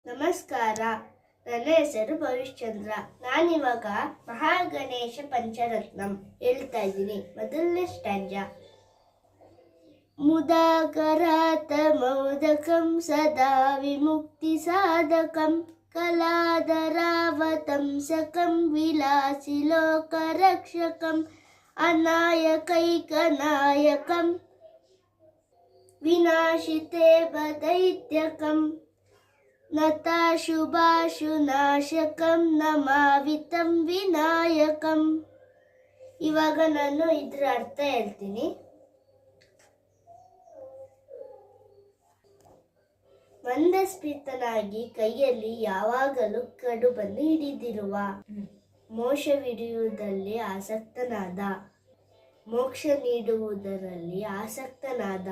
ನಮಸ್ಕಾರ. ನನ್ನ ಹೆಸರು ಭವಿಷ್ಚಂದ್ರ. ನಾನಿವಾಗ ಮಹಾಗಣೇಶ ಪಂಚರತ್ನಂ ಹೇಳ್ತಾ ಇದ್ದೀನಿ. ಮೊದಲನೇ ಸ್ಟ್ಯಾಂಜ. ಮುದಾಕರಾತ ಮೌದಕಂ ಸದಾ ವಿಮುಕ್ತಿ ಸಾಧಕಂ ಕಲಾಧರಾವತಂಸಕಂ ವಿಲಾಸಿ ಲೋಕರಕ್ಷಕಂ ಅನಾಯಕೈಕನಾಯಕಂ ವಿನಾಶಿತೆ ದೈತ್ಯಕಂ ನತಾಶುಭಾಶುನಾಶಕಂ ನಮಾವಿತಂ ವಿನಾಯಕಂ. ಇವಾಗ ನಾನು ಇದರ ಅರ್ಥ ಹೇಳ್ತೀನಿ. ಮಂದಸ್ಮಿತನಾಗಿ ಕೈಯಲ್ಲಿ ಯಾವಾಗಲೂ ಕಡುಬನ್ನು ಹಿಡಿದಿರುವ, ಮೋಕ್ಷವಿಡಿಯುವುದರಲ್ಲಿ ಆಸಕ್ತನಾದ, ಮೋಕ್ಷ ನೀಡುವುದರಲ್ಲಿ ಆಸಕ್ತನಾದ,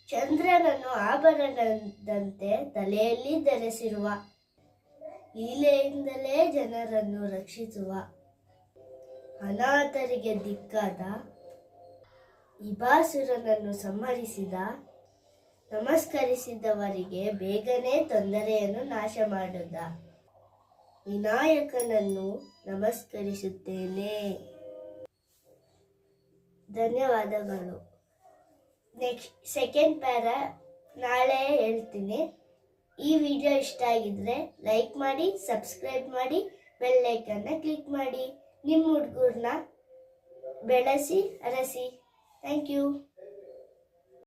ಚಂದ್ರನನ್ನು ಆಭರಣದಂತೆ ತಲೆಯಲ್ಲಿ ಧರಿಸಿರುವ, ಲೀಲೆಯಿಂದಲೇ ಜನರನ್ನು ರಕ್ಷಿಸುವ, ಅನಾಥರಿಗೆ ದಿಕ್ಕಾದ, ಇಬಾಸುರನನ್ನು ಸಂಹರಿಸಿದ, ನಮಸ್ಕರಿಸಿದವರಿಗೆ ಬೇಗನೆ ತೊಂದರೆಯನ್ನು ನಾಶ ಮಾಡಿದ ವಿನಾಯಕನನ್ನು ನಮಸ್ಕರಿಸುತ್ತೇನೆ. ಧನ್ಯವಾದಗಳು. ನೆಕ್ಸ್ಟ್ ಸೆಕೆಂಡ್ ಪ್ಯಾರ ನಾಳೆ ಹೇಳ್ತೀನಿ. ಈ ವಿಡಿಯೋ ಇಷ್ಟ ಆಗಿದ್ರೆ ಲೈಕ್ ಮಾಡಿ, ಸಬ್ಸ್ಕ್ರೈಬ್ ಮಾಡಿ, ಬೆಲ್ ಐಕನ್ನ ಕ್ಲಿಕ್ ಮಾಡಿ. ನಿಮ್ಮ ಹುಡುಗರನ್ನ ಬೆಳೆಸಿ ಅರಸಿ. Thank you.